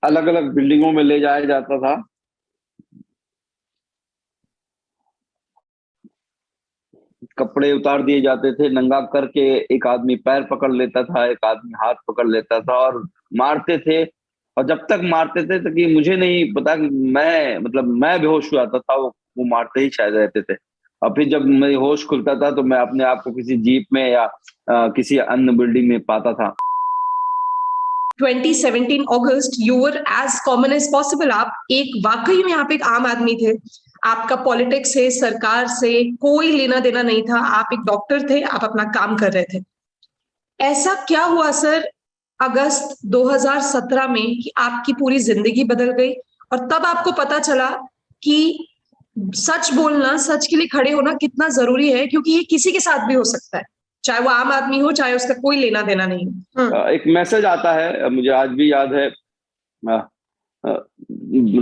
अलग अलग बिल्डिंगों में ले जाया जाता था। कपड़े उतार दिए जाते थे, नंगा करके एक आदमी पैर पकड़ लेता था, एक आदमी हाथ पकड़ लेता था और मारते थे। और जब तक मारते थे तो कि मुझे नहीं पता कि मैं बेहोश हो जाता था, वो मारते ही शायद रहते थे। और फिर जब मेरी होश खुलता था तो मैं अपने आप को किसी जीप में या किसी अन्य बिल्डिंग में पाता था। 2017 अगस्त you were as common as possible. आप एक वाकई में आप एक आम आदमी थे। आपका पॉलिटिक्स से, सरकार से कोई लेना देना नहीं था। आप एक डॉक्टर थे, आप अपना काम कर रहे थे। ऐसा क्या हुआ सर अगस्त 2017 में कि आपकी पूरी जिंदगी बदल गई और तब आपको पता चला कि सच बोलना, सच के लिए खड़े होना कितना जरूरी है, क्योंकि ये किसी के साथ भी हो सकता है, चाहे वो आम आदमी हो, चाहे उसका कोई लेना देना नहीं हो। एक मैसेज आता है, मुझे आज भी याद है। अ, अ,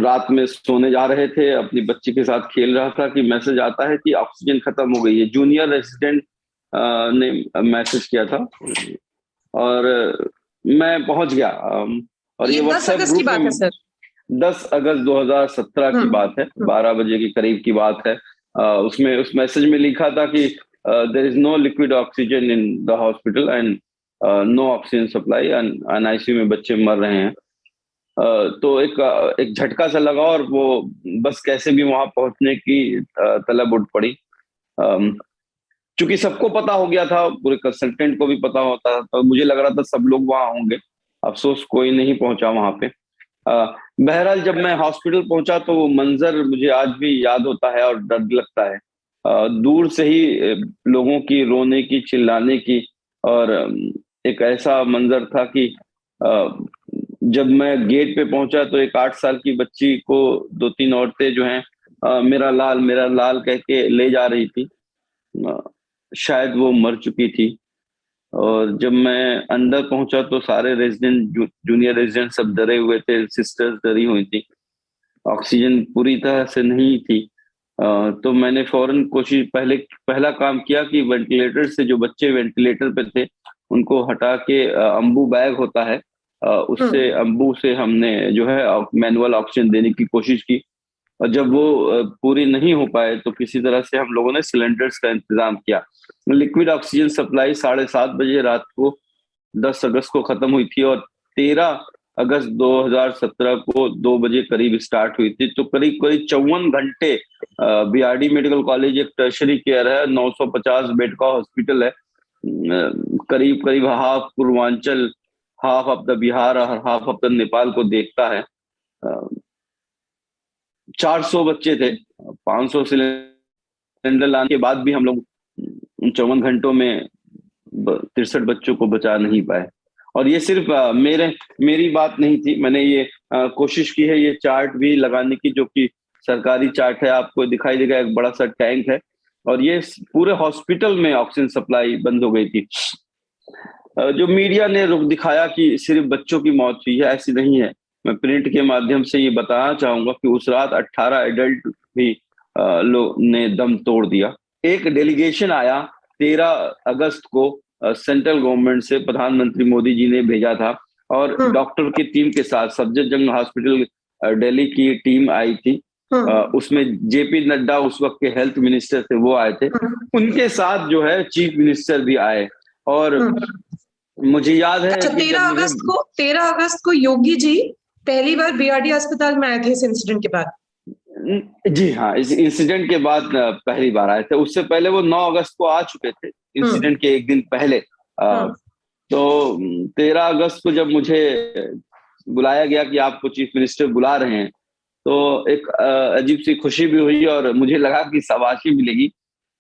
रात में सोने जा रहे थे, अपनी बच्ची के साथ खेल रहा था कि मैसेज आता है कि ऑक्सीजन खत्म हो गई है। जूनियर रेसिडेंट ने मैसेज किया था और मैं पहुंच गया। और ये ये 10 व्हाट्सएप अगस्त की ग्रुप बात है में सर। 10 अगस्त 2017 की बात है, 12 बजे के करीब की बात है। उसमें उस मैसेज में लिखा था कि there is no liquid oxygen in the hospital and no oxygen supply and ICU में बच्चे मर रहे हैं। तो एक झटका सा लगा और वो बस कैसे भी वहां पहुंचने की तलब उठ पड़ी। चूंकि सबको पता हो गया था, पूरे कंसल्टेंट को भी पता होता था, तो मुझे लग रहा था सब लोग वहां होंगे। अफसोस कोई नहीं पहुंचा वहां पे। बहरहाल जब मैं हॉस्पिटल पहुंचा तो वो मंजर मुझे आज भी याद होता है और डर लगता है। दूर से ही लोगों की रोने की, चिल्लाने की, और एक ऐसा मंजर था कि जब मैं गेट पे पहुंचा तो एक 8 साल की बच्ची को दो तीन औरतें जो हैं मेरा लाल कह के ले जा रही थी। अ, शायद वो मर चुकी थी। और जब मैं अंदर पहुंचा तो सारे जूनियर रेजिडेंट सब डरे हुए थे, सिस्टर्स डरी हुई थी। ऑक्सीजन पूरी तरह से नहीं थी। तो मैंने फौरन कोशिश पहले पहला काम किया कि वेंटिलेटर से जो बच्चे वेंटिलेटर पे थे उनको हटा के अम्बू बैग होता है, उससे अम्बू से हमने जो है मैनुअल ऑक्सीजन देने की कोशिश की। और जब वो पूरी नहीं हो पाए तो किसी तरह से हम लोगों ने सिलेंडर्स का इंतजाम किया। लिक्विड ऑक्सीजन सप्लाई 7:30 बजे रात को 10 अगस्त को खत्म हुई थी और 13 अगस्त 2017 को 2 बजे करीब स्टार्ट हुई थी। तो करीब करीब 54 घंटे। बीआरडी मेडिकल कॉलेज एक टर्शरी केयर है, 950 बेड का हॉस्पिटल है। करीब करीब half Purvanchal, half of the Bihar और हाफ ऑफ द नेपाल को देखता है। 400 बच्चे थे। 500 सिलेंडर लाने के बाद भी हम लोग उन 54 घंटों में 63 बच्चों को बचा नहीं पाए। और ये सिर्फ मेरी बात नहीं थी, मैंने ये कोशिश की है। ये चार्ट भी लगाने की, जो कि सरकारी चार्ट है, आपको दिखाई देगा। एक बड़ा सा टैंक है और ये पूरे हॉस्पिटल में ऑक्सीजन सप्लाई बंद हो गई थी। जो मीडिया ने रुख दिखाया कि सिर्फ बच्चों की मौत हुई है, ऐसी नहीं है। मैं प्रिंट के माध्यम से ये बताना चाहूंगा कि उस रात 18 एडल्ट भी लोग ने दम तोड़ दिया। एक डेलीगेशन आया 13 अगस्त को, सेंट्रल गवर्नमेंट से प्रधानमंत्री मोदी जी ने भेजा था और डॉक्टर की टीम के साथ सफदरजंग हॉस्पिटल दिल्ली की टीम आई थी। उसमें जेपी नड्डा उस वक्त के हेल्थ मिनिस्टर थे, वो आए थे। उनके साथ जो है चीफ मिनिस्टर भी आए। और मुझे याद है अच्छा, कि जब मुझे 13 अगस्त को योगी जी पहली बार बीआरडी अस्पताल में आए थे इस इंसिडेंट के बाद। जी हाँ, इस इंसिडेंट के बाद पहली बार आए थे। उससे पहले वो 9 अगस्त को आ चुके थे, इंसिडेंट के एक दिन पहले। तो 13 अगस्त को जब मुझे बुलाया गया कि आपको चीफ मिनिस्टर बुला रहे हैं, तो एक अजीब सी खुशी भी हुई और मुझे लगा कि शाबाशी मिलेगी।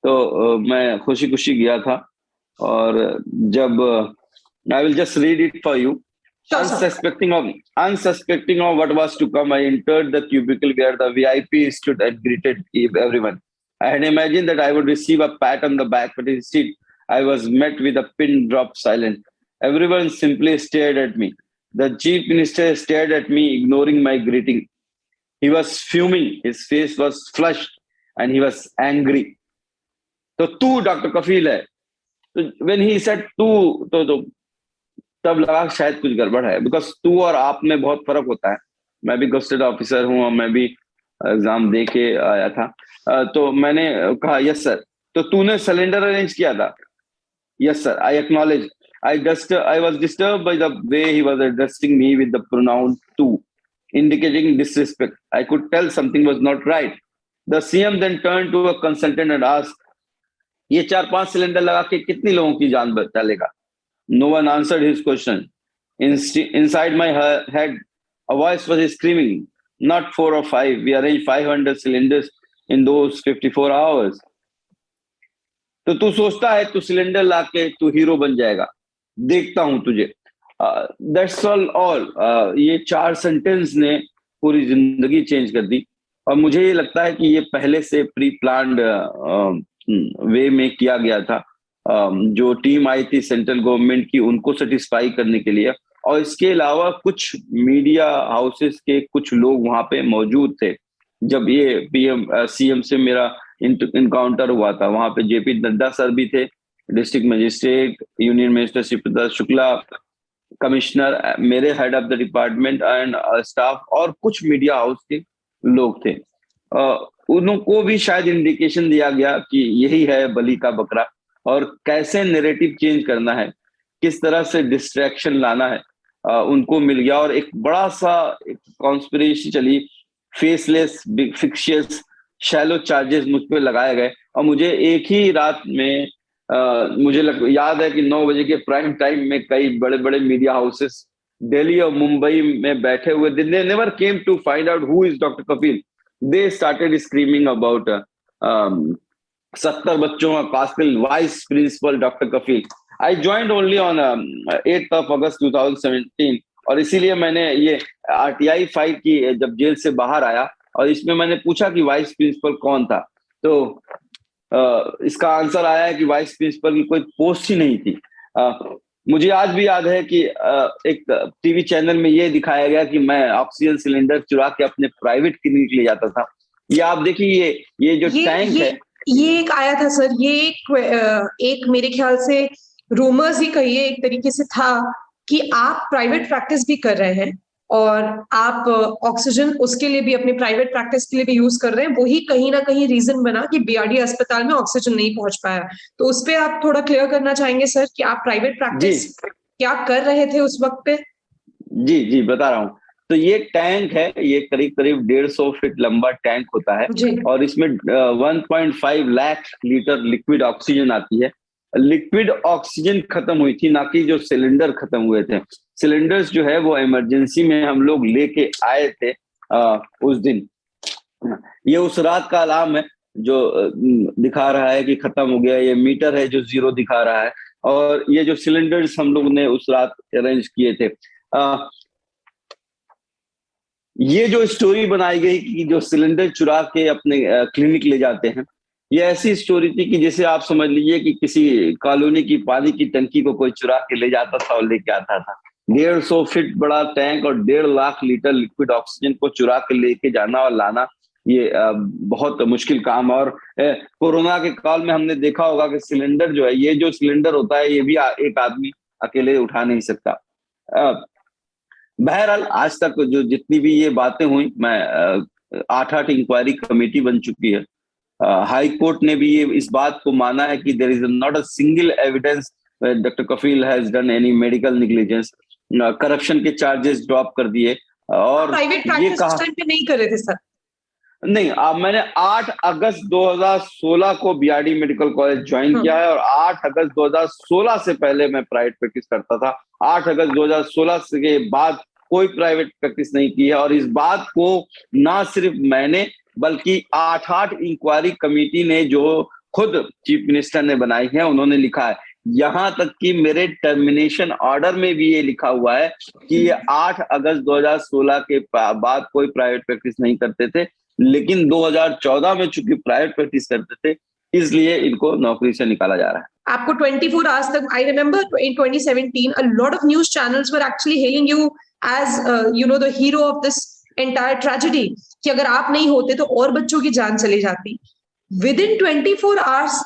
तो मैं खुशी खुशी गया था। और जब I will just read it for you. Unsuspecting of what was to come, I entered the cubicle where the VIP stood and greeted everyone. I had imagined that I would receive a pat on the back, but instead I was met with a pin drop silence. Everyone simply stared at me. The chief minister stared at me, ignoring my greeting. He was fuming, his face was flushed, and he was angry. तो तू doctor कफील है। तो when he said तू, तो तब लगा शायद कुछ गड़बड़ है, बिकॉज तू और आप में बहुत फर्क होता है। मैं भी गस्टेड ऑफिसर हूँ और मैं भी एग्जाम दे के आया था। तो मैंने कहा यस सर। तो तूने सिलेंडर अरेंज किया था? Yes sir, I acknowledge. I was disturbed by the way he was addressing me with the pronoun "tu," indicating disrespect. I could tell something was not right. The CM then turned to a consultant and asked, "ये 4-5 cylinder लगा के कितनी लोगों की जान बचा लेगा?" No one answered his question. Inside my head, a voice was screaming, "Not 4 or 5. We arranged 500 cylinders in those 54 hours." तो तू सोचता है तू सिलेंडर लाके तू हीरो बन जाएगा, देखता हूं तुझे। That's all. ये 4 सेंटेंस ने पूरी जिंदगी चेंज कर दी। और मुझे ये लगता है कि ये पहले से प्री प्लान्ड वे में किया गया था। जो टीम आई थी सेंट्रल गवर्नमेंट की, उनको सेटिस्फाई करने के लिए। और इसके अलावा कुछ मीडिया हाउसेस के कुछ लोग वहां पे मौजूद थे जब ये पीएम सीएम से मेरा इनकाउंटर हुआ था। वहां पे जेपी नड्डा सर भी थे, district magistrate, union minister Shivprasad Shukla, commissioner, मेरे head of the department and staff, और कुछ मीडिया हाउस के लोग थे। उनको भी शायद इंडिकेशन दिया गया कि यही है बलि का बकरा, और कैसे नैरेटिव चेंज करना है, किस तरह से डिस्ट्रैक्शन लाना है, उनको मिल गया। और एक बड़ा सा कॉन्स्पिरेसी चली, फेसलेस, फिक्शियस, शैलो चार्जेस मुझ पे लगाए गए। और मुझे एक ही रात में मुझे याद है कि 9 बजे के प्राइम टाइम में कई बड़े बड़े मीडिया हाउसेस दिल्ली और मुंबई में बैठे हुए, they never came to find out who is doctor Kapil. They started screaming about 70 बच्चों का कास्टिल vice principal doctor Kapil. I joined only on 8th of August 2017, और इसीलिए मैंने ये RTI फाइल की जब जेल से बाहर आया, और इसमें मैंने पूछा कि वाइस प्रिंसिपल कौन था, तो इसका आंसर आया है कि वाइस प्रिंसिपल की कोई पोस्ट ही नहीं थी। मुझे आज भी याद है कि एक टीवी चैनल में ये दिखाया गया कि मैं ऑक्सीजन सिलेंडर चुरा के अपने प्राइवेट क्लिनिक ले जाता था। ये आप देखिए, ये जो टैंक है, ये एक आया था सर, ये एक मेरे ख्याल से रूमर्स ही कहिए, एक तरीके से था कि आप प्राइवेट प्रैक्टिस भी कर रहे हैं और आप ऑक्सीजन उसके लिए भी, अपने प्राइवेट प्रैक्टिस के लिए भी यूज कर रहे हैं। वही कहीं ना कहीं रीजन बना कि बीआरडी अस्पताल में ऑक्सीजन नहीं पहुंच पाया। तो उस पर आप थोड़ा क्लियर करना चाहेंगे सर कि आप प्राइवेट प्रैक्टिस क्या कर रहे थे उस वक्त पे? जी बता रहा हूँ। तो ये टैंक है, ये करीब करीब 150 फीट लंबा टैंक होता है, और इसमें 1.5 लाख लीटर लिक्विड ऑक्सीजन आती है। लिक्विड ऑक्सीजन खत्म हुई थी, ना कि जो सिलेंडर खत्म हुए थे। सिलेंडर्स जो है वो इमरजेंसी में हम लोग लेके आए थे उस दिन। ये उस रात का अलार्म है जो दिखा रहा है कि खत्म हो गया, ये मीटर है जो 0 दिखा रहा है, और ये जो सिलेंडर्स हम लोग ने उस रात अरेंज किए थे। ये जो स्टोरी बनाई गई कि जो सिलेंडर चुरा के अपने क्लिनिक ले जाते हैं, ये ऐसी स्टोरी थी कि जैसे आप समझ लीजिए कि किसी कॉलोनी की पानी की टंकी को कोई चुरा के ले जाता था और लेके आता था। 150 फीट बड़ा टैंक और 1.5 लाख लीटर लिक्विड ऑक्सीजन को चुरा के लेके जाना और लाना, ये बहुत मुश्किल काम है। और कोरोना के काल में हमने देखा होगा कि सिलेंडर जो है, ये जो सिलेंडर होता है, ये भी एक आदमी अकेले उठा नहीं सकता। बहरहाल आज तक जो जितनी भी ये बातें हुई, मैं 8 इंक्वायरी कमेटी बन चुकी है। हाई कोर्ट ने भी ये इस बात को माना है कि there is not a single evidence doctor Kafeel has done any medical negligence. Corruption के चार्जेस ड्रॉप कर दिए, और प्राइवेट प्रैक्टिस उस टाइम पे नहीं कर रहे थे सर? नहीं, मैंने 8 अगस्त 2016 को बीआरडी मेडिकल कॉलेज ज्वाइन किया है, और 8 अगस्त 2016 से पहले मैं प्राइवेट प्रैक्टिस करता था। 8 अगस्त 2016 के बाद कोई प्राइवेट प्रैक्टिस नहीं की है। और इस बात को ना सिर्फ मैंने, बल्कि 8 इंक्वायरी कमेटी ने, जो खुद चीफ मिनिस्टर ने बनाई है, उन्होंने लिखा है। यहां तक कि मेरे टर्मिनेशन ऑर्डर में भी ये लिखा हुआ है कि ये 8 अगस्त 2016 के बाद कोई प्राइवेट प्रैक्टिस नहीं करते थे, लेकिन 2014 में चूंकि प्राइवेट प्रैक्टिस करते थे, इसलिए इनको नौकरी से निकाला जा रहा है। आपको 24 आवर्स तक, I remember in 2017 a lot of news channels were actually hailing you as the hero of this entire tragedy, कि अगर आप नहीं होते तो और बच्चों की जान चली जाती। विद इन 24 आवर्स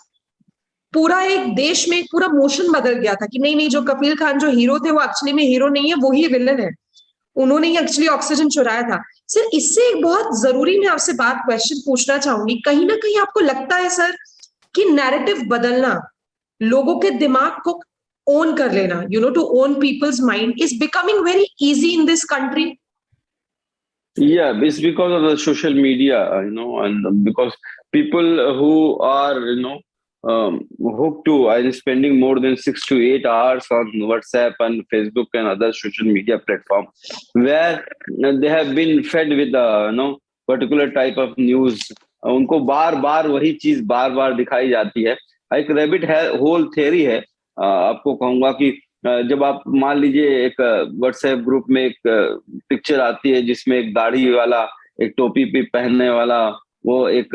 पूरा एक देश में पूरा मोशन बदल गया था कि नहीं, जो कफील खान जो हीरो थे वो एक्चुअली में हीरो नहीं है, वो ही विलन है। उन्होंने ही एक्चुअली ऑक्सीजन चुराया था। सर इससे एक बहुत जरूरी मैं आपसे बात क्वेश्चन पूछना चाहूंगी, कहीं ना कहीं आपको लगता है सर कि नैरेटिव बदलना, लोगों के दिमाग को ओन कर लेना, to own people's mind is becoming very easy in this country? Yeah, it's because of the social media, and because people who are, hooked to and spending more than 6 to 8 hours on WhatsApp and Facebook and other social media platform, where they have been fed with particular type of news. उनको बार बार वही चीज बार बार दिखाई जाती है। एक rabbit hole theory है। आपको कहूंगा कि जब आप मान लीजिए एक व्हाट्सएप ग्रुप में एक पिक्चर आती है जिसमें एक दाढ़ी वाला, एक टोपी पे पहनने वाला, वो एक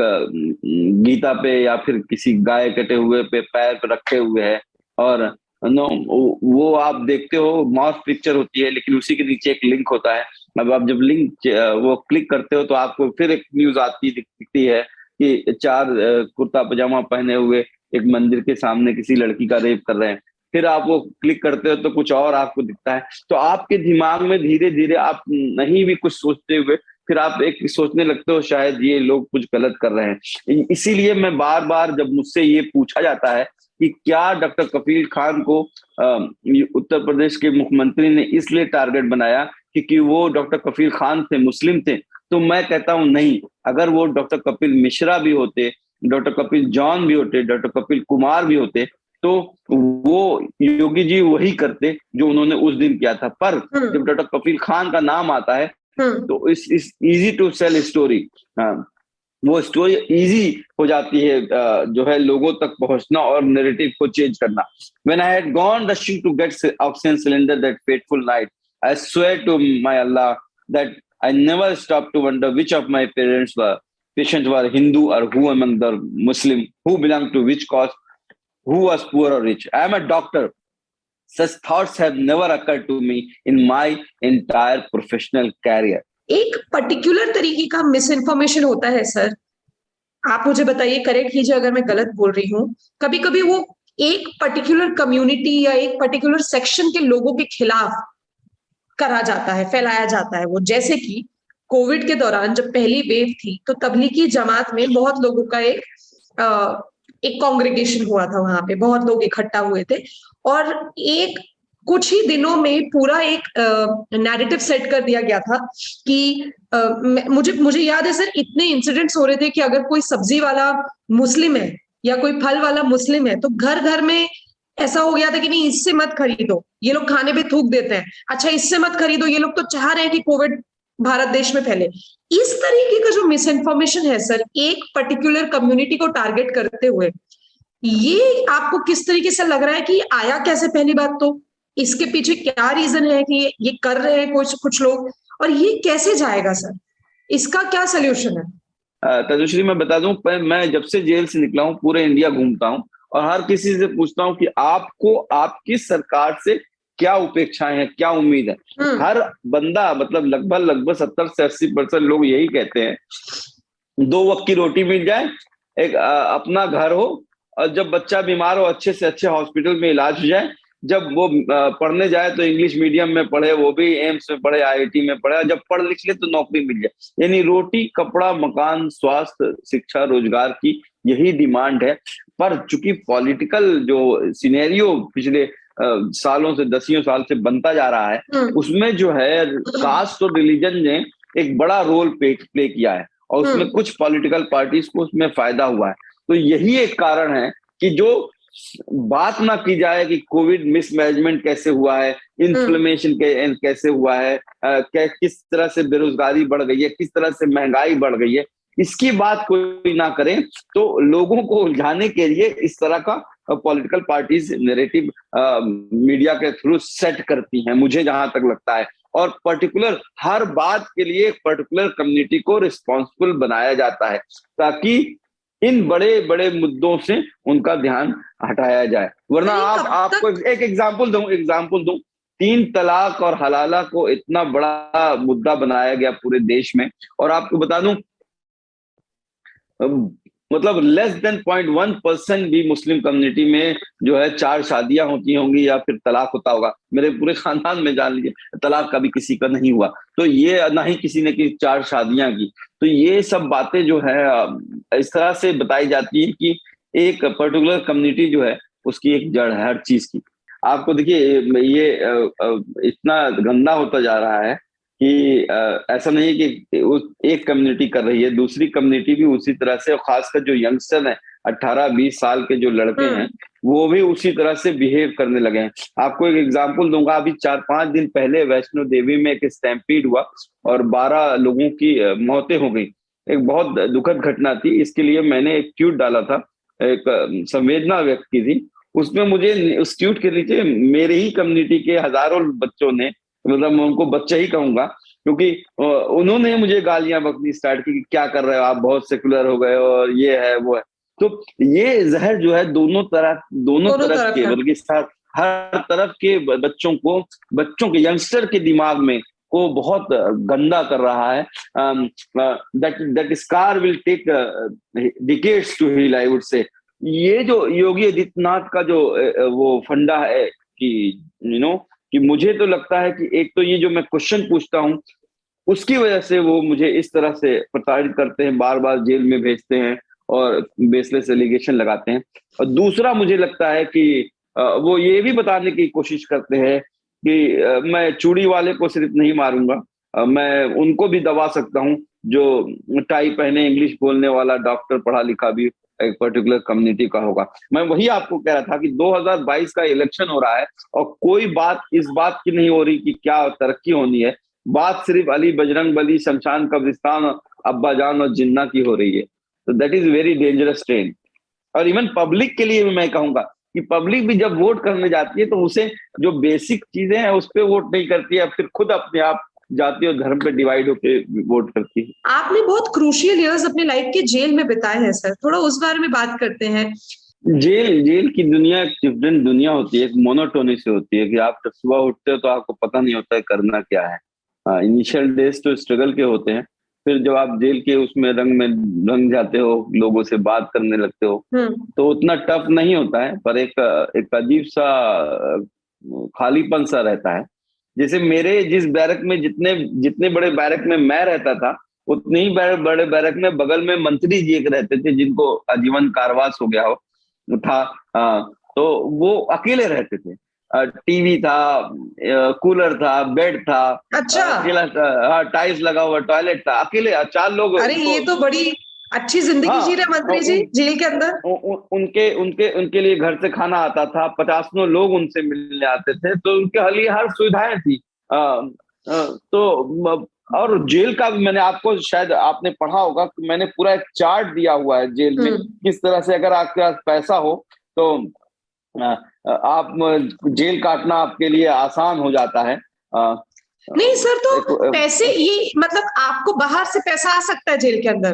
गीता पे या फिर किसी गाय कटे हुए पे पैर पे रखे हुए है, और नो वो आप देखते हो मॉस पिक्चर होती है, लेकिन उसी के नीचे एक लिंक होता है। अब आप जब लिंक वो क्लिक करते हो तो आपको फिर एक न्यूज आती दिखती है कि 4 कुर्ता पजामा पहने हुए एक मंदिर के सामने किसी लड़की का रेप कर रहे हैं। फिर आप वो क्लिक करते हो तो कुछ और आपको दिखता है। तो आपके दिमाग में धीरे धीरे आप नहीं भी कुछ सोचते हुए फिर आप एक सोचने लगते हो शायद ये लोग कुछ गलत कर रहे हैं। इसीलिए मैं बार बार जब मुझसे ये पूछा जाता है कि क्या डॉक्टर कफील खान को उत्तर प्रदेश के मुख्यमंत्री ने इसलिए टारगेट बनाया क्योंकि वो डॉक्टर कफील खान थे, मुस्लिम थे, तो मैं कहता हूं नहीं। अगर वो डॉक्टर कपिल मिश्रा भी होते, डॉक्टर कपिल जॉन भी होते, डॉक्टर कपिल कुमार भी होते, तो वो योगी जी वही करते जो उन्होंने उस दिन किया था। पर जब डॉक्टर कफील खान का नाम आता है तो इस इजी टू सेल स्टोरी, वो स्टोरी इजी हो जाती है जो है लोगों तक पहुंचना और नैरेटिव को चेंज करना। When I had gone rushing to get oxygen cylinder that fateful night, I swear to my Allah that I never stopped to wonder which of my patients were Hindu or who among the Muslim, who belonged to which caste, who was poor or rich. I am a doctor. Such thoughts have never occurred to me in my entire professional career. एक particular तरीके का miss information होता है sir, आप मुझे बताइए, correct कीजिए अगर मैं गलत बोल रही हूँ। कभी कभी वो एक पर्टिकुलर कम्युनिटी या एक पर्टिकुलर सेक्शन के लोगों के खिलाफ करा जाता है, फैलाया जाता है। वो जैसे कि कोविड के दौरान जब पहली वेव थी तो तबलीगी जमात में बहुत लोगों का एक कांग्रेगेशन हुआ था, वहां पे बहुत लोग इकट्ठा हुए थे और एक कुछ ही दिनों में पूरा एक नैरेटिव सेट कर दिया गया था कि मुझे याद है सर, इतने इंसिडेंट्स हो रहे थे कि अगर कोई सब्जी वाला मुस्लिम है या कोई फल वाला मुस्लिम है तो घर घर में ऐसा हो गया था कि नहीं इससे मत खरीदो, ये लोग खाने पे थूक देते हैं, अच्छा इससे मत खरीदो, ये लोग तो चाह रहे हैं कि कोविड भारत देश में फैले। इस तरीके का जो मिस इन्फॉर्मेशन है सर, एक पर्टिकुलर कम्युनिटी को टारगेट करते हुए, ये आपको किस तरीके से लग रहा है कि आया कैसे? पहली बात तो इसके पीछे क्या रीजन है कि ये कर रहे हैं कुछ लोग, और ये कैसे जाएगा सर? इसका क्या सोल्यूशन है? तनुश्री मैं बता दूं, मैं जब से जेल से निकला हूं पूरे इंडिया घूमता हूं और हर किसी से पूछता हूं कि आपको आपकी सरकार से क्या अपेक्षाएं हैं, क्या उम्मीद है। हर बंदा मतलब लगभग 70 से 80% लोग यही कहते हैं, 2 वक्त की रोटी मिल जाए, एक अपना घर हो, और जब बच्चा बीमार हो अच्छे से अच्छे हॉस्पिटल में इलाज हो जाए, जब वो पढ़ने जाए तो इंग्लिश मीडियम में पढ़े, वो भी एम्स में पढ़े, आईआईटी में पढ़े, जब पढ़ लिख ले तो नौकरी मिल जाए। यानी रोटी, कपड़ा, मकान, स्वास्थ्य, शिक्षा, रोजगार की यही डिमांड है। पर चूंकि पॉलिटिकल जो सिनेरियो पिछले सालों से, दसियों साल से बनता जा रहा है, उसमें जो है कास्ट और रिलीजन ने एक बड़ा रोल प्ले किया है और उसमें कुछ पॉलिटिकल पार्टीज को उसमें फायदा हुआ है। तो यही एक कारण है कि जो बात ना की जाए कि कोविड मिसमैनेजमेंट कैसे हुआ है, इन्फ्लेमेशन कैसे हुआ है, किस तरह से बेरोजगारी बढ़ गई है, किस तरह से महंगाई बढ़ गई है, इसकी बात कोई ना करे तो लोगों को उलझाने के लिए इस तरह का पॉलिटिकल पार्टीज नैरेटिव मीडिया के थ्रू सेट करती हैं, मुझे जहां तक लगता है। और पर्टिकुलर हर बात के लिए पर्टिकुलर कम्युनिटी को रिस्पॉन्सिबल बनाया जाता है ताकि इन बड़े बड़े मुद्दों से उनका ध्यान हटाया जाए। वरना आपको एक एग्जाम्पल दूं, 3 तलाक और हलाला को इतना बड़ा मुद्दा बनाया गया पूरे देश में, और आपको बता दूं मतलब लेस देन 0.1% भी मुस्लिम कम्युनिटी में जो है 4 शादियां होती होंगी या फिर तलाक होता होगा। मेरे पूरे खानदान में जान लीजिए तलाक कभी किसी का नहीं हुआ, तो ये ना ही किसी ने की 4 शादियां की। तो ये सब बातें जो है इस तरह से बताई जाती है कि एक पर्टिकुलर कम्युनिटी जो है उसकी एक जड़ है हर चीज की। आपको देखिए ये इतना गंदा होता जा रहा है कि ऐसा नहीं है कि एक कम्युनिटी कर रही है, दूसरी कम्युनिटी भी उसी तरह से, और खासकर जो यंगस्टर है 18-20 साल के जो लड़के हैं वो भी उसी तरह से बिहेव करने लगे हैं। आपको एक एग्जांपल दूंगा, अभी 4-5 दिन पहले वैष्णो देवी में एक स्टैम्पीड हुआ और 12 लोगों की मौतें हो गई। एक बहुत दुखद घटना थी। इसके लिए मैंने एक ट्वीट डाला था, एक संवेदना व्यक्त की थी। उसमें मुझे उस ट्वीट के नीचे मेरे ही कम्युनिटी के हजारों बच्चों ने, मतलब मैं उनको बच्चा ही कहूंगा क्योंकि उन्होंने मुझे गालियां बकनी स्टार्ट की कि क्या कर रहे हो आप, बहुत सेकुलर हो गए हो और ये है वो है। तो ये जहर जो है दोनों तरफ तरफ के, है। बल्कि हर तरफ के बच्चों के यंगस्टर के दिमाग में को बहुत गंदा कर रहा है। That scar will take decades to heal, I would say. ये जो योगी आदित्यनाथ का जो वो फंडा है कि कि मुझे तो लगता है कि एक तो ये जो मैं क्वेश्चन पूछता हूँ उसकी वजह से वो मुझे इस तरह से प्रताड़ित करते हैं, बार बार जेल में भेजते हैं और बेसलेस एलिगेशन लगाते हैं। और दूसरा मुझे लगता है कि वो ये भी बताने की कोशिश करते हैं कि मैं चूड़ी वाले को सिर्फ नहीं मारूंगा, मैं उनको भी दबा सकता हूँ जो टाई पहने इंग्लिश बोलने वाला डॉक्टर पढ़ा लिखा भी एक पर्टिकुलर कम्युनिटी का होगा। मैं वही आपको कह रहा था कि 2022 का इलेक्शन हो रहा है और कोई बात इस बात की नहीं हो रही कि क्या तरक्की होनी है। बात सिर्फ अली बजरंग बली, शमशान कब्रिस्तान, अब्बा जान और जिन्ना की हो रही है। तो that is very dangerous trend. और इवन पब्लिक के लिए भी मैं कहूंगा कि पब्लिक भी जब वोट करने जाती है तो उसे जो बेसिक चीजें हैं उस पर वोट नहीं करती है, फिर खुद अपने आप जाति और धर्म पे डिवाइड होकर वोट करती है। आपने बहुत क्रूशियल इयर्स अपनी लाइफ के जेल में बिताए हैं सर, थोड़ा उस बारे में बात करते हैं। जेल की दुनिया एक डिफरेंट दुनिया होती है, एक मोनोटोनी से होती है कि आप जब सुबह उठते हो तो आपको पता नहीं होता है करना क्या है। इनिशियल डेज तो स्ट्रगल के होते हैं, फिर जब आप जेल के उसमें रंग जाते हो, लोगों से बात करने लगते हो तो उतना टफ नहीं होता है, पर एक अजीब सा खालीपन सा रहता है। जैसे मेरे जिस बैरक में जितने जितने बड़े बैरक में मैं रहता था उतने ही बड़े बैरक में बगल में मंत्री जी एक रहते थे जिनको आजीवन कारावास हो गया था। तो वो अकेले रहते थे। टीवी था, कूलर था, बेड था, अच्छा। अकेला टाइल्स लगा हुआ टॉयलेट था, अकेले 4 लोग। अरे ये तो बड़ी अच्छी जिंदगी जी रहे मंत्री जी जेल के अंदर। उनके उनके उनके लिए घर से खाना आता था, 50 लोग उनसे मिलने आते थे, तो उनके लिए हर सुविधाएं थी। तो और जेल का भी मैंने आपको, शायद आपने पढ़ा होगा कि मैंने पूरा एक चार्ट दिया हुआ है जेल में, किस तरह से अगर आपके पास पैसा हो तो आप जेल काटना आपके लिए आसान हो जाता है। नहीं सर, तो पैसे ये मतलब आपको बाहर से पैसा आ सकता है जेल के अंदर?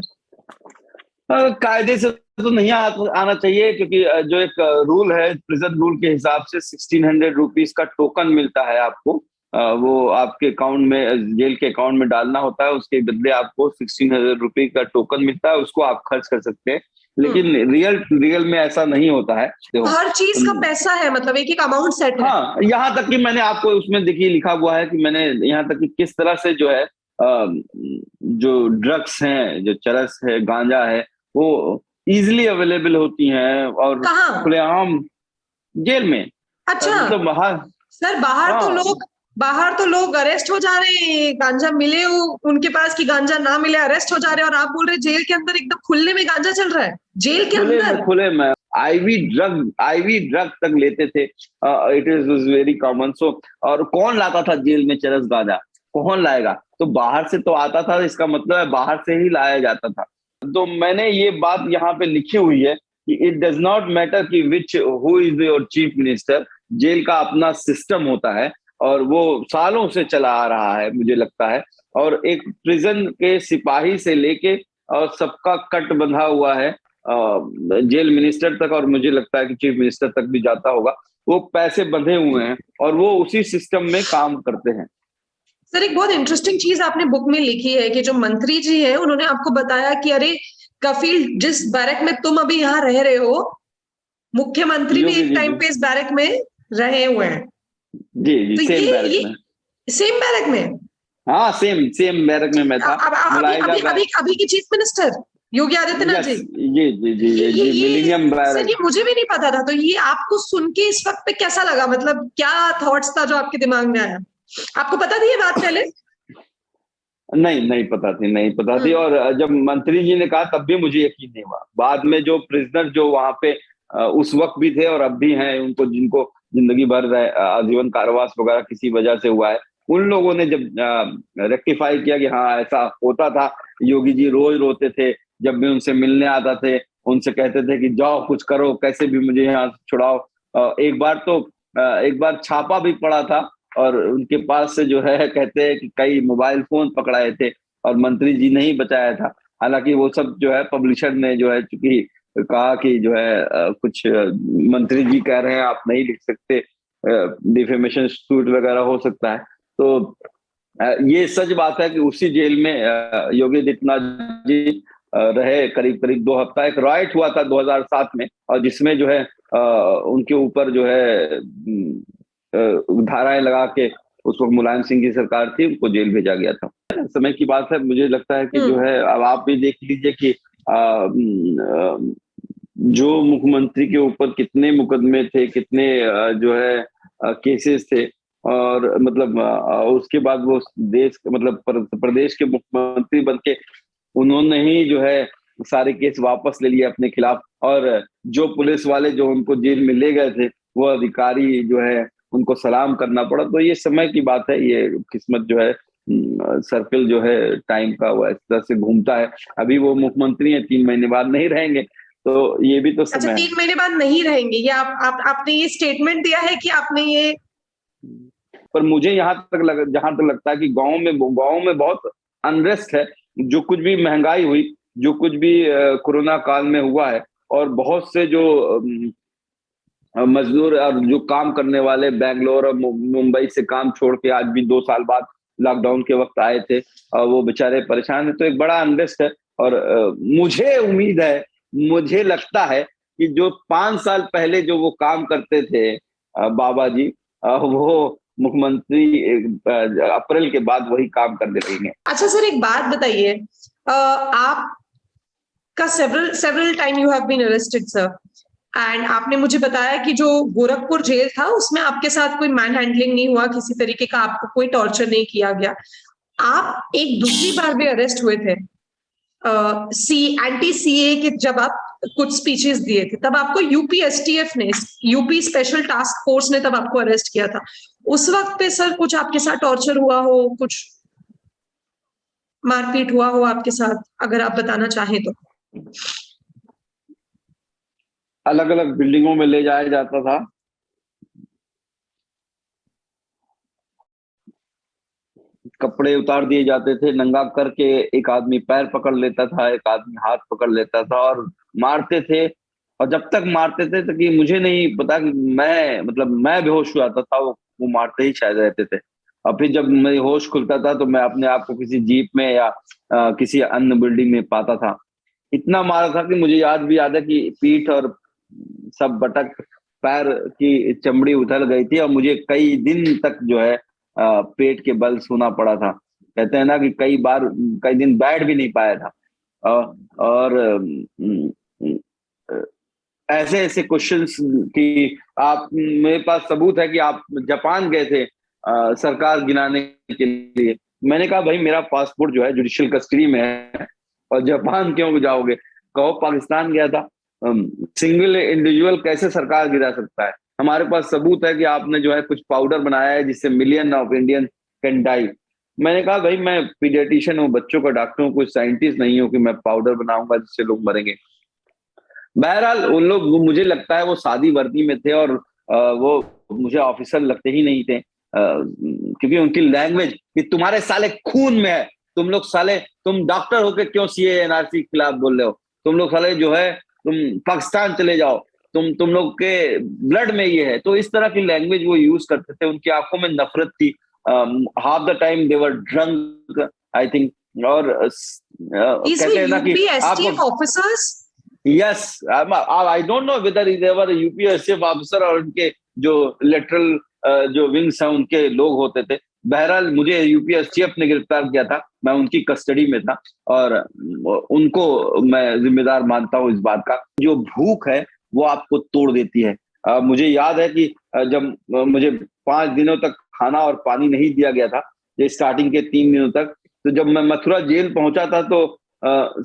कायदे से तो नहीं आना चाहिए, क्योंकि जो एक रूल है प्रिजन रूल के हिसाब से 1600 रुपीज का टोकन मिलता है आपको। वो आपके अकाउंट में, जेल के अकाउंट में डालना होता है, उसके बदले आपको 1600 रुपये का टोकन मिलता है, उसको आप खर्च कर सकते हैं। लेकिन रियल में ऐसा नहीं होता है। हर चीज का पैसा है, मतलब एक अमाउंट सेट है। हाँ, यहाँ तक कि मैंने आपको उसमें देखिए लिखा हुआ है कि मैंने यहाँ तक कि किस तरह से जो है जो ड्रग्स हैं, जो चरस है, गांजा है, वो इजिली अवेलेबल होती हैं और खुलेआम जेल में। अच्छा, मतलब सर बाहर तो लोग अरेस्ट हो जा रहे हैं, गांजा मिले उनके पास कि गांजा ना मिले अरेस्ट हो जा रहे हैं, और आप बोल रहे जेल के अंदर एकदम खुले में गांजा चल रहा है जेल के अंदर। खुले में आईवी ड्रग तक लेते थे। It is very common. So और कौन लाता था जेल में चरस गांजा? कौन लाएगा? तो बाहर से तो आता था, इसका मतलब है बाहर से ही लाया जाता था। तो मैंने ये बात यहाँ पे लिखी हुई है कि इट डज नॉट मैटर कि which who is your chief minister. Jail का अपना सिस्टम होता है और वो सालों से चला आ रहा है, मुझे लगता है। और एक प्रिजन के सिपाही से लेके और सबका कट बंधा हुआ है जेल मिनिस्टर तक, और मुझे लगता है कि चीफ मिनिस्टर तक भी जाता होगा। वो पैसे बंधे हुए हैं और वो उसी सिस्टम में काम करते हैं। सर, एक बहुत इंटरेस्टिंग चीज आपने बुक में लिखी है कि जो मंत्री जी है उन्होंने आपको बताया कि अरे कफिल, जिस बैरक में तुम अभी यहाँ रह रहे हो, मुख्यमंत्री भी योगी एक जी टाइम जी पे इस बैरक में रहे हुए हैं। जी जी तो सेम बैरक ये में। सेम बैरक में। हाँ सेम सेम बैरक में मैं था। अब अभी मुलायजा अभी अभी अभी के chief minister Yogi Adityanath yes जी। जी जी जी जी जी मिलीनियम सर, बैरक। ये मुझे भी नहीं पता था, तो ये आपको सुन के इस वक्त पे कैसा लगा? मतलब क्या थॉट्स था जो आपके दिमाग में आया? आपको पता थी ये बात पहले? नहीं नहीं पता थी, नहीं पता थी। हम्म। और जब मंत्री जी ने कहा तब भी मुझे यकीन नहीं हुआ। बाद में जो प्रिजनर जो वहां पे उस वक्त भी थे और अब भी हैं, उनको जिनको जिंदगी भर आजीवन कारावास वगैरह किसी वजह से हुआ है, उन लोगों ने जब रेक्टिफाई किया कि हाँ ऐसा होता था, योगी जी रोज रोते थे जब भी उनसे मिलने आता थे, उनसे कहते थे कि जाओ कुछ करो, कैसे भी मुझे यहाँ से छुड़ाओ। एक बार छापा भी पड़ा था और उनके पास से जो है कहते हैं कि कई मोबाइल फोन पकड़ाए थे और मंत्री जी ने ही बचाया था। हालांकि वो सब जो है पब्लिशर ने जो है चूंकि कहा कि जो है कुछ मंत्री जी कह रहे हैं आप नहीं लिख सकते, डिफेमेशन सूट वगैरह हो सकता है। तो ये सच बात है कि उसी जेल में योगी आदित्यनाथ जी रहे करीब करीब 2 हफ्ता। एक राइट हुआ था 2007 में और जिसमें जो है उनके ऊपर जो है धाराएं लगा के उस वक्त मुलायम सिंह की सरकार थी, उनको जेल भेजा गया था। समय की बात है। मुझे लगता है कि जो हम्म। है अब आप भी देख लीजिए कि जो मुख्यमंत्री के ऊपर कितने मुकदमे थे, कितने जो है केसेस थे। और मतलब उसके बाद वो देश मतलब प्रदेश के मुख्यमंत्री बनके उन्होंने ही जो है सारे केस वापस ले लिए अपने खिलाफ। और जो पुलिस वाले जो उनको जेल में ले गए थे, वो अधिकारी जो है उनको सलाम करना पड़ा। तो ये समय की बात है, ये किस्मत जो है सर्कल जो है टाइम का वो इस तरह से घूमता है। अभी वो मुख्यमंत्री हैं, 3 महीने बाद नहीं रहेंगे, तो ये भी तो अच्छा, समय 3 महीने बाद नहीं रहेंगे? ये आपने ये स्टेटमेंट दिया है कि आपने ये? है। पर मुझे जहां तक लगता है कि गाँव में बहुत अनरेस्ट है। जो कुछ भी महंगाई हुई, जो कुछ भी कोरोना काल में हुआ है, और बहुत से जो मजदूर और जो काम करने वाले बैंगलोर और मुंबई से काम छोड़ के आज भी 2 साल बाद लॉकडाउन के वक्त आए थे, वो बेचारे परेशान है। तो एक बड़ा अनरेस्ट है। और मुझे उम्मीद है, मुझे लगता है कि जो 5 साल पहले जो वो काम करते थे बाबा जी, वो मुख्यमंत्री अप्रैल के बाद वही काम करने लगेंगे। अच्छा सर, एक बात बताइए, आपका several time you have been arrested sir, and आपने मुझे बताया कि जो गोरखपुर जेल था उसमें आपके साथ कोई मैन हैंडलिंग नहीं हुआ, किसी तरीके का आपको कोई टॉर्चर नहीं किया गया। आप एक दूसरी बार भी अरेस्ट हुए थे एंटी सीए के, जब आप कुछ स्पीचेस दिए थे, तब आपको यूपी एसटीएफ ने, यूपी स्पेशल टास्क फोर्स ने तब आपको अरेस्ट किया था। उस वक्त पे सर कुछ आपके साथ टॉर्चर हुआ हो, कुछ मारपीट हुआ हो आपके साथ, अगर आप बताना चाहें तो? अलग अलग बिल्डिंगों में ले जाया जाता था, कपड़े उतार दिए जाते थे, नंगा करके एक आदमी पैर पकड़ लेता था, एक आदमी हाथ पकड़ लेता था और मारते थे। और जब तक मारते थे तो कि मुझे नहीं पता कि मैं बेहोश हो जाता था, वो मारते ही शायद रहते थे। और फिर जब मेरी होश खुलता था तो मैं अपने आप को किसी जीप में या किसी अन्य बिल्डिंग में पाता था। इतना मारा था कि मुझे याद है कि पीठ और सब बटक पैर की चमड़ी उथल गई थी और मुझे कई दिन तक जो है पेट के बल सोना पड़ा था। कहते हैं ना कि कई दिन बैठ भी नहीं पाया था। और ऐसे ऐसे क्वेश्चंस कि आप, मेरे पास सबूत है कि आप जापान गए थे सरकार गिनाने के लिए। मैंने कहा भाई मेरा पासपोर्ट जो है जुडिशियल कस्टडी में है और जापान क्यों जाओगे? कहो पाकिस्तान गया था। सिंगल इंडिविजुअल कैसे सरकार गिरा सकता है? हमारे पास सबूत है कि आपने जो है कुछ पाउडर बनाया है जिससे million of Indian can die. मैंने कहा भाई मैं पीडियाट्रिशियन हूँ, बच्चों का डॉक्टर हूँ, कोई साइंटिस्ट नहीं हूँ कि मैं पाउडर बनाऊंगा जिससे लोग मरेंगे। बहरहाल उन लोग, मुझे लगता है वो सादी वर्दी में थे और वो मुझे ऑफिसर लगते ही नहीं थे, क्योंकि उनकी लैंग्वेज कि तुम्हारे साले खून में है, तुम लोग साले, तुम डॉक्टर होके क्यों सीए एनआरसी के खिलाफ बोल रहे हो? तुम लोग साले जो है तुम पाकिस्तान चले जाओ, तुम लोग के ब्लड में ये है। तो इस तरह की लैंग्वेज वो यूज करते थे। उनकी आंखों में नफरत थी। Half the time they were drunk I think. और These कहते were हैं ना कि UP-STF आप, officers? Yes, I don't know whether they're UPSF officer और उनके जो लेटरल जो विंग्स हैं उनके लोग होते थे। बहरहाल मुझे यूपीएससीएफ ने गिरफ्तार किया था, मैं उनकी कस्टडी में था और उनको मैं जिम्मेदार मानता हूँ इस बात का। जो भूख है वो आपको तोड़ देती है। मुझे याद है कि जब मुझे 5 दिनों तक खाना और पानी नहीं दिया गया था, ये स्टार्टिंग के 3 दिनों तक, तो जब मैं मथुरा जेल पहुंचा था तो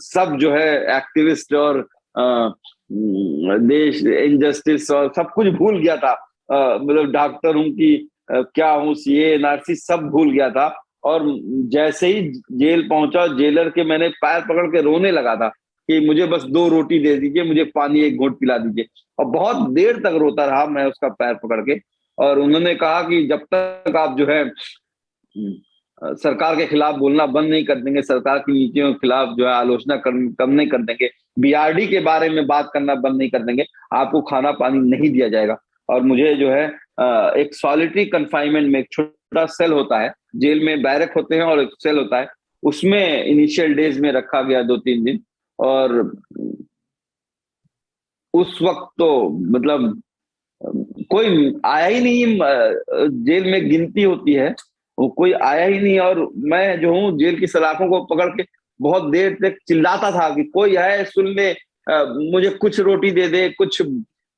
सब जो है एक्टिविस्ट और देश इनजस्टिस और सब कुछ भूल गया था। मतलब डॉक्टर हूँ कि क्या हूँ, सीए एनआरसी सब भूल गया था। और जैसे ही जेल पहुंचा, जेलर के मैंने पैर पकड़ के रोने लगा था कि मुझे बस 2 रोटी दे दीजिए, मुझे पानी 1 घूंट पिला दीजिए। और बहुत देर तक रोता रहा मैं उसका पैर पकड़ के। और उन्होंने कहा कि जब तक आप जो है सरकार के खिलाफ बोलना बंद नहीं कर देंगे, सरकार की नीतियों के खिलाफ जो है आलोचना कम नहीं कर देंगे, बीआरडी के बारे में बात करना बंद नहीं कर देंगे, आपको खाना पानी नहीं दिया जाएगा। और मुझे जो है एक सॉलिटरी कन्फाइनमेंट में, एक छोटा सेल होता है जेल में, बैरक होते हैं और एक सेल होता है, उसमें इनिशियल डेज में रखा गया 2-3 दिन। और उस वक्त तो मतलब कोई आया ही नहीं। जेल में गिनती होती है, वो कोई आया ही नहीं। और मैं जो हूँ जेल की सलाखों को पकड़ के बहुत देर तक चिल्लाता था कि कोई आए सुन ले, मुझे कुछ रोटी दे दे, कुछ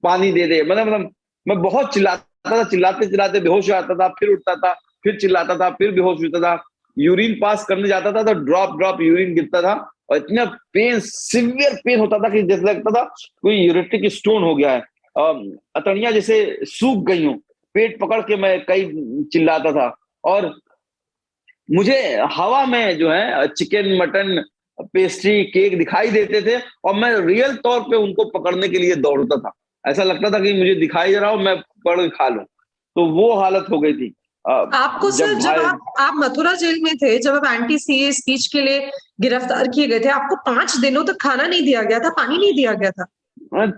पानी दे दे। मतलब मैं बहुत चिल्लाता था, चिल्लाते चिल्लाते बेहोश हो जाता था, फिर उठता था, फिर चिल्लाता था, फिर बेहोश होता था। यूरिन पास करने जाता था तो ड्रॉप ड्रॉप यूरिन गिरता था और इतना पेन, सिवियर पेन होता था कि जैसे लगता था कोई यूरेटिक स्टोन हो गया है, अतड़ियां जैसे सूख गई हूं। पेट पकड़ के मैं कई चिल्लाता था। और मुझे हवा में जो है चिकन, मटन, पेस्ट्री, केक दिखाई देते थे और मैं रियल तौर पे उनको पकड़ने के लिए दौड़ता था। ऐसा लगता था कि मुझे दिखाई दे रहा हो, मैं पकड़ के खा लूं। तो वो हालत हो गई थी। आपको सर, जब जब भाई, आप मथुरा जेल में थे, जब आप एंटी सीए स्पीच के लिए गिरफ्तार किए गए थे, आपको 5 दिनों तक खाना नहीं दिया गया था, पानी नहीं दिया गया था?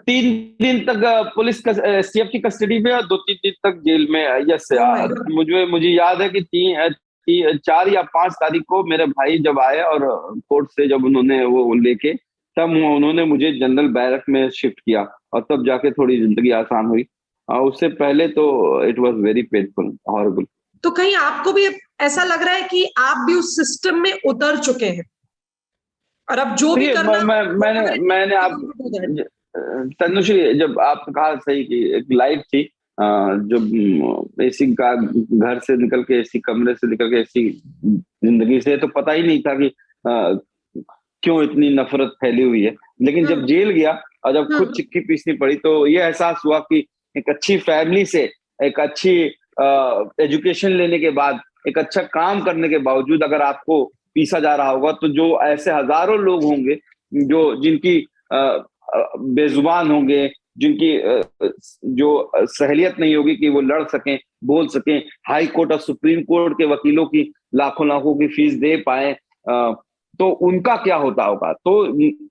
3 दिन तक पुलिस एसटीएफ की कस्टडी में और 2-3 दिन तक जेल में। Yes, Oh my God. मुझे याद है कि 4 या 5 तारीख को मेरे भाई जब आए और कोर्ट से जब उन्होंने वो लेके, तब उन्होंने मुझे जनरल बैरक में शिफ्ट किया और तब जाके थोड़ी जिंदगी आसान हुई। उससे पहले तो it was very painful, horrible. तो कहीं आपको भी ऐसा लग रहा है कि आप भी उस सिस्टम में उतर चुके हैं और अब जो भी देखिए, करना मैंने आप, तनुश्री, जब आपने कहा सही कि एक लाइफ थी, जब एसी का घर से निकल के, एसी कमरे से निकल के एसी जिंदगी से, तो पता ही नहीं था कि क्यों इतनी नफरत फैली हुई है। लेकिन जब जेल गया और जब खुद चिक्की पीसनी पड़ी तो ये एहसास हुआ कि एक अच्छी फैमिली से, एक अच्छी एजुकेशन लेने के बाद, एक अच्छा काम करने के बावजूद अगर आपको पीसा जा रहा होगा, तो जो ऐसे हजारों लोग होंगे जो जिनकी बेजुबान होंगे, जिनकी जो सहलियत नहीं होगी कि वो लड़ सकें, बोल सकें, हाई कोर्ट और सुप्रीम कोर्ट के वकीलों की लाखों लाखों की फीस दे पाए, तो उनका क्या होता होगा। तो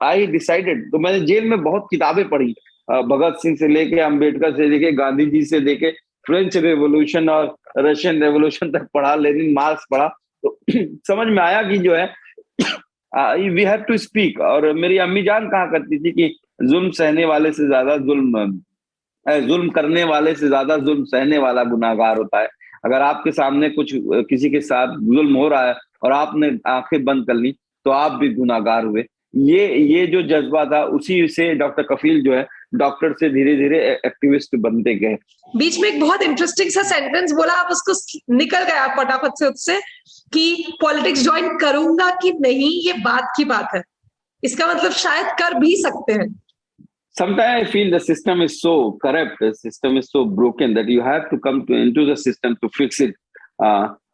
आई डिसाइडेड, तो मैंने जेल में बहुत किताबें पढ़ी, भगत सिंह से लेके, अंबेडकर से लेके, गांधी जी से लेके, फ्रेंच रेवोल्यूशन और रशियन रेवोल्यूशन तक पढ़ा, लेनिन, मार्क्स पढ़ा। तो समझ में आया कि जो है वी हैव टू स्पीक। और मेरी अम्मी जान कहा करती थी कि जुल्म सहने वाले से ज्यादा जुल्म करने वाले से ज्यादा जुल्म सहने वाला गुनाहगार होता है। अगर आपके सामने कुछ किसी के साथ जुल्म हो रहा है और आपने आंखें बंद कर ली, तो आप भी गुनाहगार हुए। ये जो जज्बा था, उसी से डॉक्टर कफील जो है डॉक्टर से धीरे धीरे एक्टिविस्ट बनते गए। बीच में एक बहुत इंटरेस्टिंग सा सेंटेंस बोला, आप उसको निकल गया फटाफट से उससे, कि पॉलिटिक्स ज्वाइन करूंगा कि नहीं, ये बात की बात है। इसका मतलब शायद कर भी सकते हैं। Sometimes I feel the system is so corrupt, the system is so broken that you have to come into the system to fix it.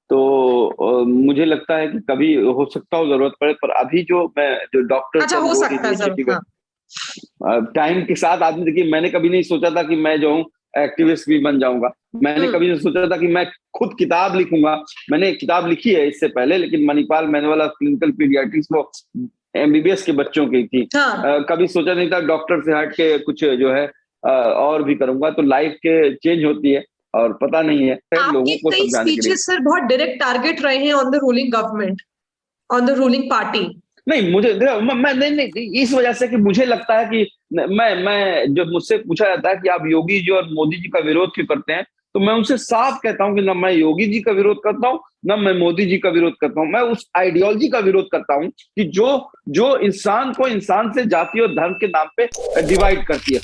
तो मुझे लगता है कि कभी हो सकता हो जरूरत पड़े, पर अभी जो डॉक्टर, अच्छा, हो सकता है। टाइम के साथ आदमी, देखिए मैंने कभी नहीं सोचा था कि मैं जो हूँ एक्टिविस्ट भी बन जाऊंगा। मैंने कभी नहीं सोचा था कि मैं खुद किताब लिखूंगा। मैंने एक किताब लिखी है इससे पहले, लेकिन Manipal manual of clinical paediatrics, वो एमबीबीएस के बच्चों की थी। कभी सोचा नहीं था डॉक्टर से हट के कुछ जो है और भी करूंगा। तो लाइफ के चेंज होती है और पता नहीं है लोगों को समझाने के लिए। सर बहुत डायरेक्ट टारगेट रहे हैं on the ruling government. On the ruling party? नहीं, मुझे मैं नहीं, इस वजह से कि मुझे लगता है कि मैं जब मुझसे पूछा जाता है कि आप योगी जी और मोदी जी का विरोध क्यों करते हैं, तो मैं उनसे साफ कहता हूं कि ना मैं योगी जी का विरोध करता हूं, ना मैं मोदी जी का विरोध करता हूं। मैं उस आइडियोलॉजी का विरोध करता हूं कि जो जो इंसान को इंसान से जाति और धर्म के नाम पे डिवाइड करती है।